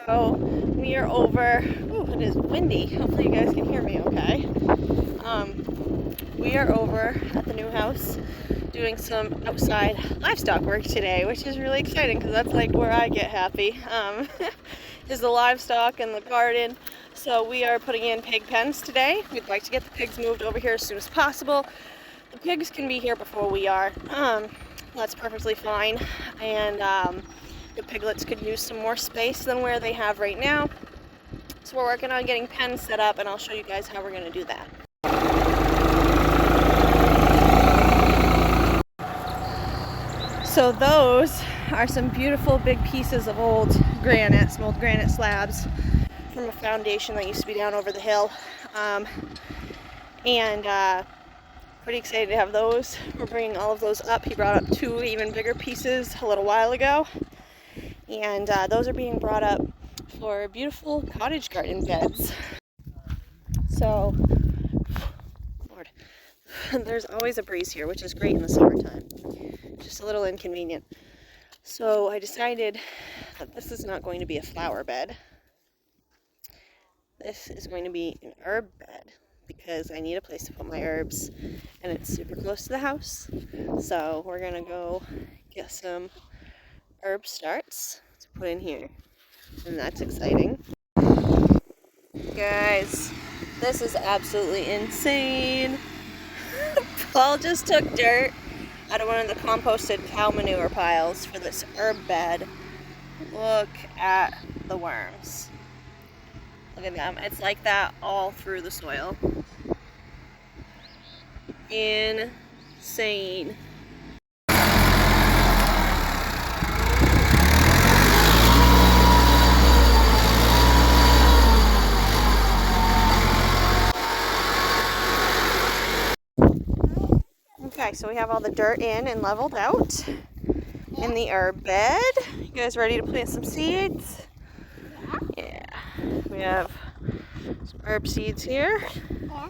So we are over. Ooh, it is windy. Hopefully you guys can hear me okay. We are over at the new house doing some outside livestock work today, which is really exciting because that's like where I get happy. Is the livestock and the garden. So we are putting in pig pens today. We'd like to get the pigs moved over here as soon as possible. The pigs can be here before we are. That's perfectly fine. And the piglets could use some more space than where they have right now. So we're working on getting pens set up, and I'll show you guys how we're going to do that. So those are some beautiful big pieces of old granite, some old granite slabs from a foundation that used to be down over the hill. Pretty excited to have those. We're bringing all of those up. He brought up two even bigger pieces a little while ago. And those are being brought up for beautiful cottage garden beds. So, Lord, there's always a breeze here, which is great in the summertime. Just a little inconvenient. So I decided that this is not going to be a flower bed. This is going to be an herb bed because I need a place to put my herbs, and it's super close to the house. So we're gonna go get some herb starts to put in here, and that's exciting. Guys, this is absolutely insane. Paul just took dirt out of one of the composted cow manure piles for this herb bed. Look at the worms. Look at them. It's like that all through the soil. Insane. Okay, so we have all the dirt in and leveled out in the herb bed. You guys ready to plant some seeds? Yeah. We have some herb seeds here. Yeah.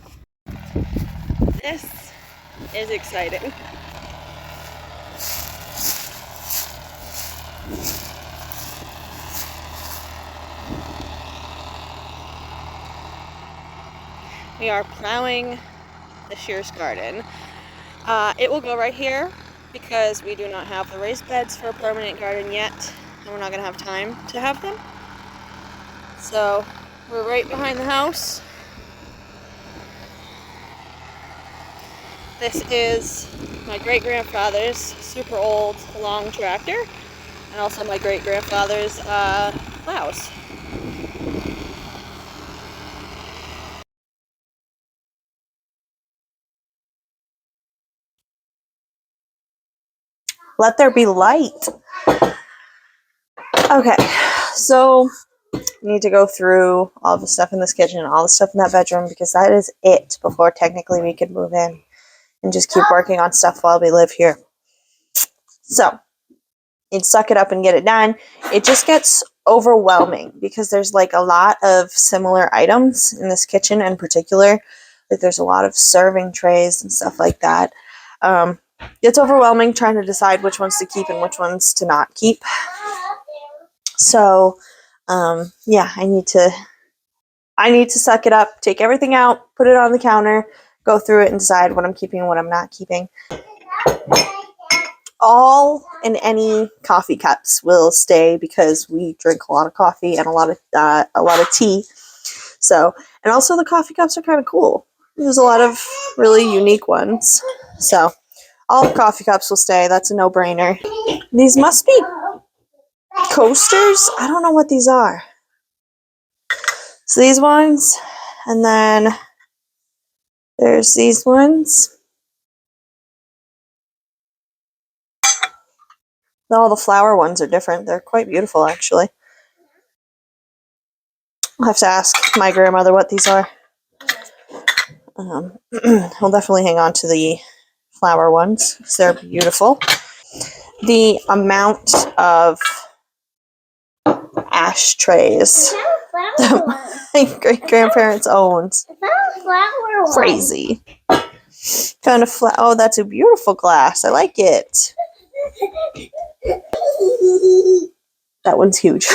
This is exciting. We are plowing the Shears garden. It will go right here because we do not have the raised beds for a permanent garden yet, and we're not going to have time to have them. So we're right behind the house. This is my great-grandfather's super old long tractor, and also my great-grandfather's plows. Let there be light. Okay, so we need to go through all the stuff in this kitchen, all the stuff in that bedroom, because that is it before technically we could move in and just keep working on stuff while we live here. So, you'd suck it up and get it done. It just gets overwhelming because there's like a lot of similar items in this kitchen in particular. Like there's a lot of serving trays and stuff like that. It's overwhelming trying to decide which ones to keep and which ones to not keep. So, yeah, I need to suck it up, take everything out, put it on the counter, go through it and decide what I'm keeping and what I'm not keeping. All and any coffee cups will stay because we drink a lot of coffee and a lot of tea. So, and also the coffee cups are kind of cool. There's a lot of really unique ones. So, all the coffee cups will stay. That's a no-brainer. These must be coasters. I don't know what these are. So these ones, and then there's these ones. All the flower ones are different. They're quite beautiful, actually. I'll have to ask my grandmother what these are. We'll definitely hang on to the flower ones because they're beautiful. The amount of ashtrays that my great-grandparents owned. Crazy. Kind of flat. Oh, that's a beautiful glass. I like it. That one's huge.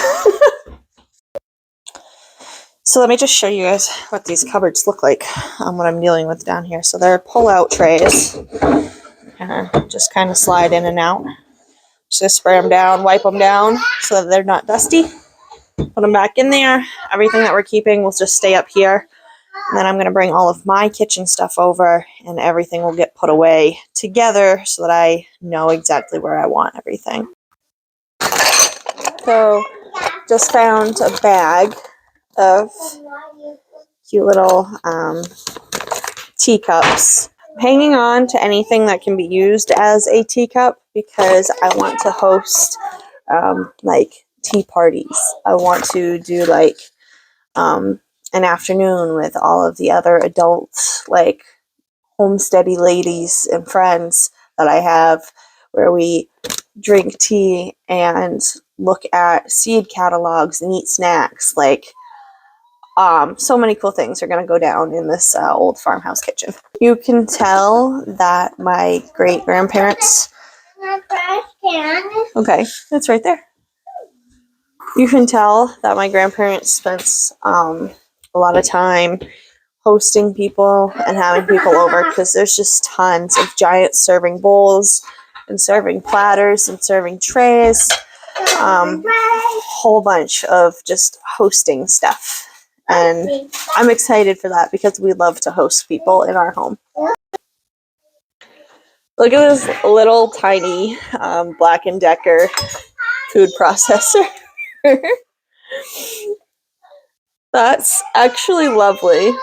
So let me just show you guys what these cupboards look like, what I'm dealing with down here. So they're pull-out trays. Just kind of slide in and out. Just gonna spray them down, wipe them down so that they're not dusty. Put them back in there. Everything that we're keeping will just stay up here. And then I'm gonna bring all of my kitchen stuff over and everything will get put away together so that I know exactly where I want everything. So just found a bag of cute little teacups. I'm hanging on to anything that can be used as a teacup because I want to host like tea parties. I want to do like an afternoon with all of the other adults, like homesteady ladies and friends that I have, where we drink tea and look at seed catalogs and eat snacks. Like, so many cool things are going to go down in this old farmhouse kitchen. You can tell that my great-grandparents... Okay, it's right there. You can tell that my grandparents spent a lot of time hosting people and having people over because there's just tons of giant serving bowls and serving platters and serving trays. Whole bunch of just hosting stuff. And I'm excited for that because we love to host people in our home. Look at this little tiny Black & Decker food processor. That's actually lovely.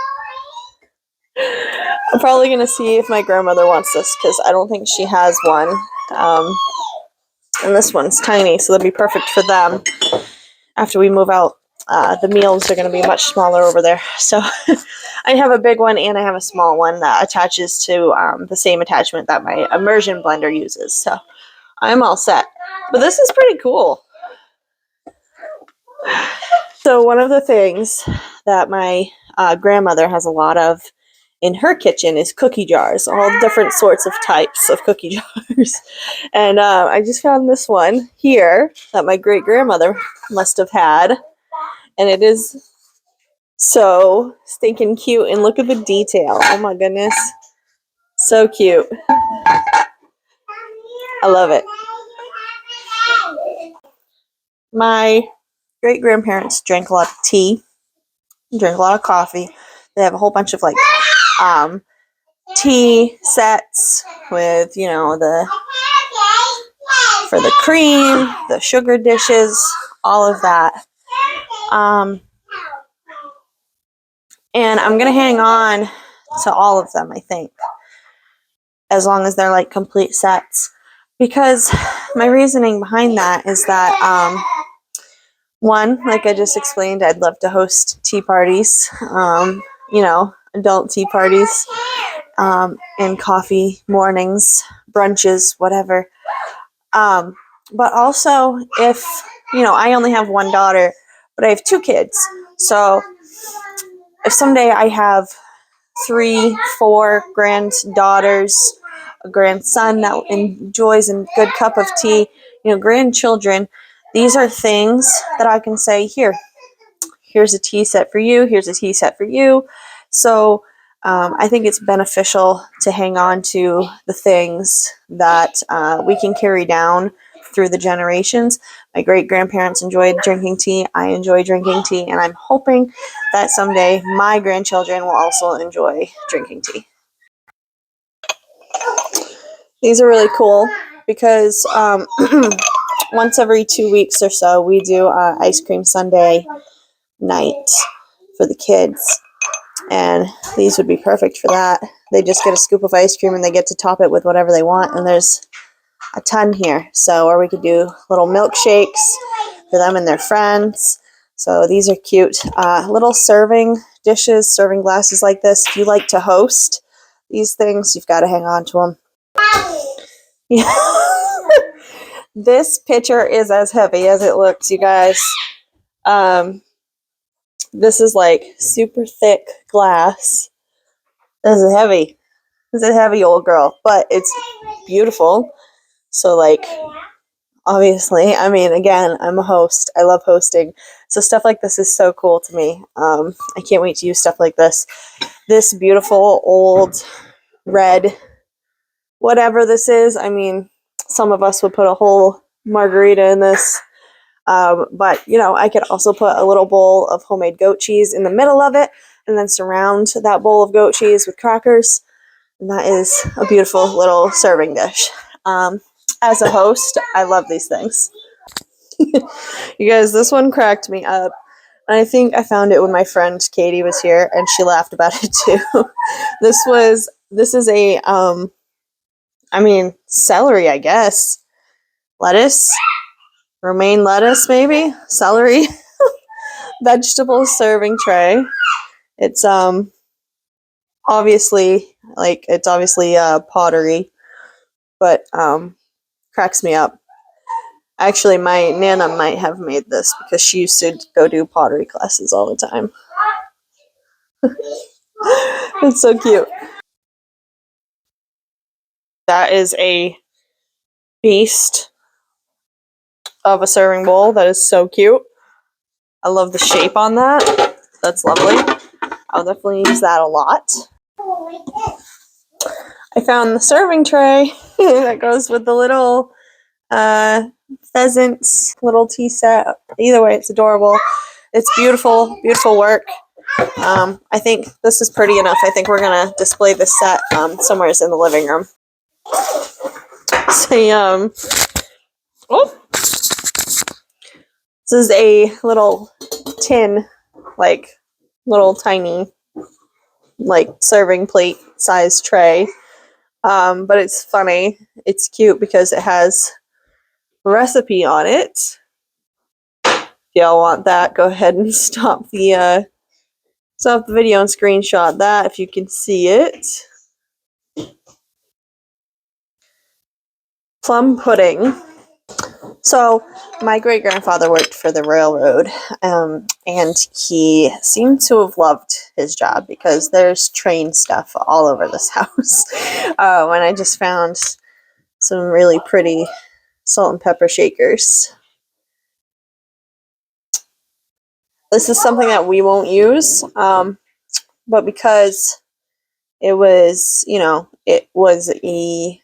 I'm probably going to see if my grandmother wants this because I don't think she has one. And this one's tiny, so that'd be perfect for them. After we move out, the meals are going to be much smaller over there. So I have a big one and I have a small one that attaches to the same attachment that my immersion blender uses. So I'm all set. But this is pretty cool. So one of the things that my grandmother has a lot of in her kitchen is cookie jars, all different sorts of types of cookie jars. And I just found this one here that my great-grandmother must have had. And it is so stinking cute. And look at the detail. Oh my goodness. So cute. I love it. My great-grandparents drank a lot of tea, drank a lot of coffee. They have a whole bunch of like tea sets with, you know, for the cream, the sugar dishes, all of that. And I'm going to hang on to all of them, I think, as long as they're like complete sets. Because my reasoning behind that is that, one, like I just explained, I'd love to host tea parties, you know, adult tea parties, and coffee mornings, brunches, whatever. But also, if, you know, I only have one daughter, but I have two kids. So if someday I have 3, 4 granddaughters, a grandson that enjoys a good cup of tea, you know, grandchildren, these are things that I can say, here's a tea set for you, here's a tea set for you. So I think it's beneficial to hang on to the things that we can carry down through the generations. My great-grandparents enjoyed drinking tea. I enjoy drinking tea, and I'm hoping that someday my grandchildren will also enjoy drinking tea. These are really cool because once every 2 weeks or so, we do ice cream sundae night for the kids. And these would be perfect for that. They just get a scoop of ice cream and they get to top it with whatever they want. And there's a ton here. So, or we could do little milkshakes for them and their friends. So these are cute. Little serving dishes, serving glasses like this. If you like to host these things, you've got to hang on to them. Yeah. This pitcher is as heavy as it looks, you guys. This is like super thick glass. This is heavy. This is a heavy old girl, but it's beautiful. So like, obviously. I mean, again, I'm a host. I love hosting. So stuff like this is so cool to me. I can't wait to use stuff like this. This beautiful old red, whatever this is. I mean, some of us would put a whole margarita in this. But, you know, I could also put a little bowl of homemade goat cheese in the middle of it and then surround that bowl of goat cheese with crackers. And that is a beautiful little serving dish. As a host, I love these things. You guys, this one cracked me up. And I think I found it when my friend Katie was here and she laughed about it too. This is a, I mean, celery, I guess. Lettuce, romaine lettuce, maybe? Celery. Vegetable serving tray. It's obviously pottery, but cracks me up. Actually, my Nana might have made this because she used to go do pottery classes all the time. It's so cute. That is a beast of a serving bowl. That is so cute. I love the shape on that. That's lovely. I'll definitely use that a lot. I found the serving tray that goes with the little pheasants, little tea set. Either way, it's adorable. It's beautiful, beautiful work. I think this is pretty enough. I think we're gonna display this set somewhere in the living room. So, oh, this is a little tin, like little tiny, like serving plate size tray. But it's funny. It's cute because it has a recipe on it. If y'all want that, go ahead and stop the video and screenshot that if you can see it. Plum pudding. So my great-grandfather worked for the railroad, and he seemed to have loved his job because there's train stuff all over this house. And I just found some really pretty salt and pepper shakers. This is something that we won't use, but because it was, it was a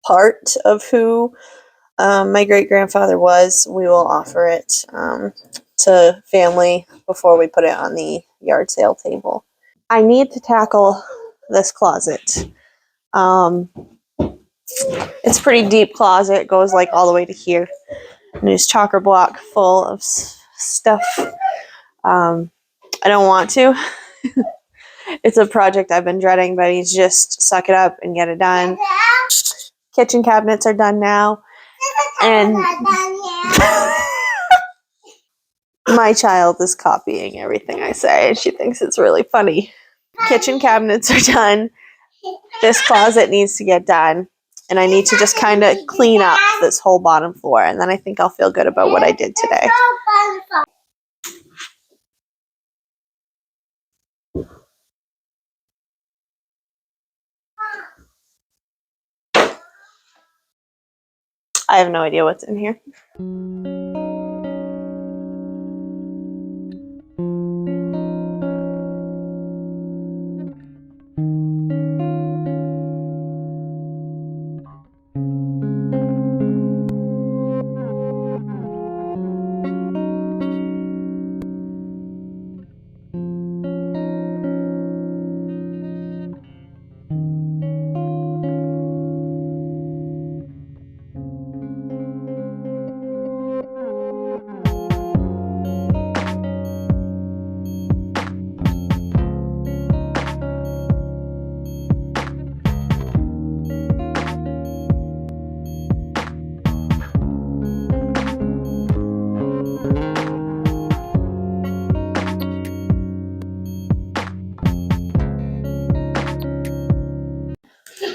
part of who my great-grandfather was, we will offer it to family before we put it on the yard sale table. I need to tackle this closet. It's a pretty deep closet. It goes like all the way to here. And there's chocker block full of stuff. I don't want to. It's a project I've been dreading, but he's just suck it up and get it done. Kitchen cabinets are done now. And my child is copying everything I say, and she thinks it's really funny. Kitchen cabinets are done. This closet needs to get done. And I need to just kind of clean up this whole bottom floor. And then I think I'll feel good about what I did today. I have no idea what's in here.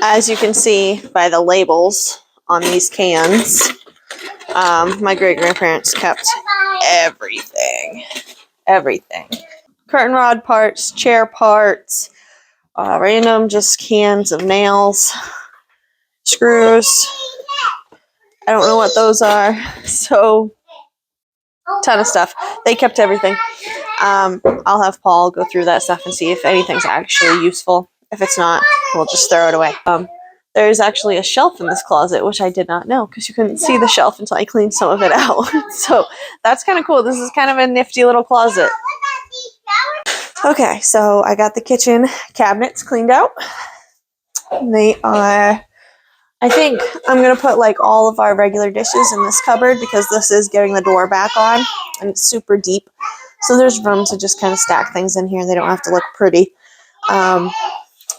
As you can see by the labels on these cans, my great-grandparents kept everything. Everything. Curtain rod parts, chair parts, random just cans of nails, screws, I don't know what those are. So, ton of stuff. They kept everything. I'll have Paul go through that stuff and see if anything's actually useful. If it's not, we'll just throw it away. There's actually a shelf in this closet, which I did not know because you couldn't see the shelf until I cleaned some of it out. So that's kind of cool. This is kind of a nifty little closet. Okay, so I got the kitchen cabinets cleaned out. They are, I think I'm going to put like all of our regular dishes in this cupboard because this is getting the door back on and it's super deep. So there's room to just kind of stack things in here. They don't have to look pretty.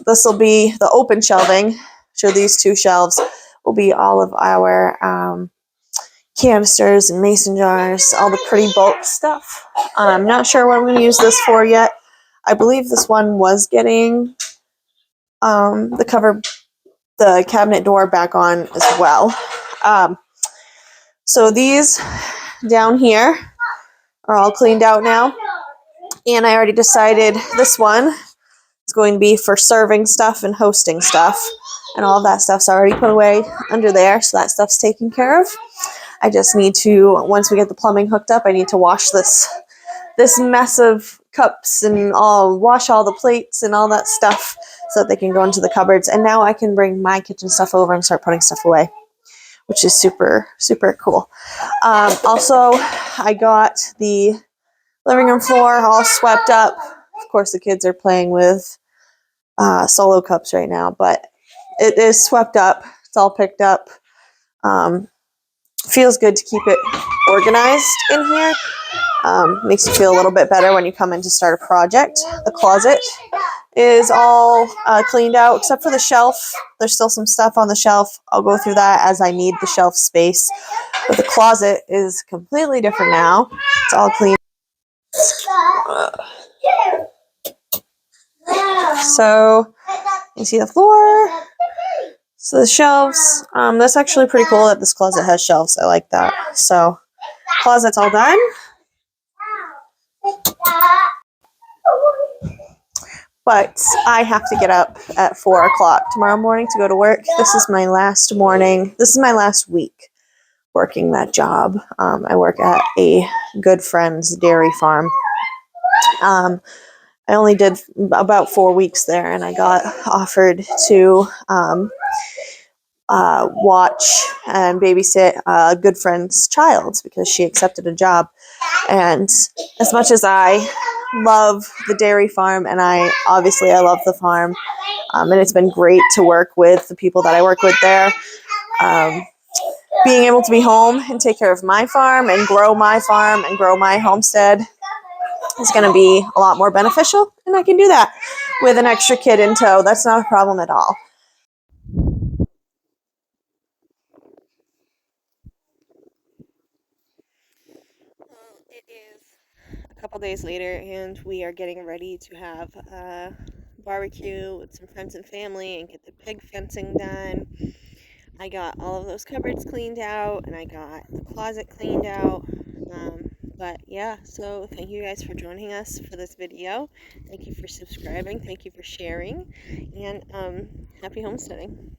This will be the open shelving. So these two shelves will be all of our canisters and mason jars, all the pretty bulk stuff. I'm not sure what I'm going to use this for yet. I believe this one was getting the cabinet door back on as well. So these down here are all cleaned out now. And I already decided this one is going to be for serving stuff and hosting stuff. And all of that stuff's already put away under there, so that stuff's taken care of. I just need to, once we get the plumbing hooked up, I need to wash this mess of cups and wash all the plates and all that stuff so that they can go into the cupboards. And now I can bring my kitchen stuff over and start putting stuff away, which is super, super cool. Also, I got the living room floor all swept up. Of course, the kids are playing with Solo cups right now, but it is swept up. It's all picked up. Feels good to keep it organized in here. Makes you feel a little bit better when you come in to start a project. The closet is all cleaned out except for the shelf. There's still some stuff on the shelf. I'll go through that as I need the shelf space. But the closet is completely different now. It's all clean. So you see the floor. So the shelves. That's actually pretty cool that this closet has shelves. I like that. So closet's all done. But I have to get up at 4 o'clock tomorrow morning to go to work. This is my last morning. This is my last week working that job. I work at a good friend's dairy farm. I only did about 4 weeks there, and I got offered to watch and babysit a good friend's child because she accepted a job. And as much as I love the dairy farm, and I love the farm, and it's been great to work with the people that I work with there. Being able to be home and take care of my farm and grow my homestead is going to be a lot more beneficial, and I can do that with an extra kid in tow. That's not a problem at all. It is a couple days later, and we are getting ready to have a barbecue with some friends and family and get the pig fencing done. I got all of those cupboards cleaned out, and I got the closet cleaned out. But yeah, so thank you guys for joining us for this video. Thank you for subscribing. Thank you for sharing. And happy homesteading.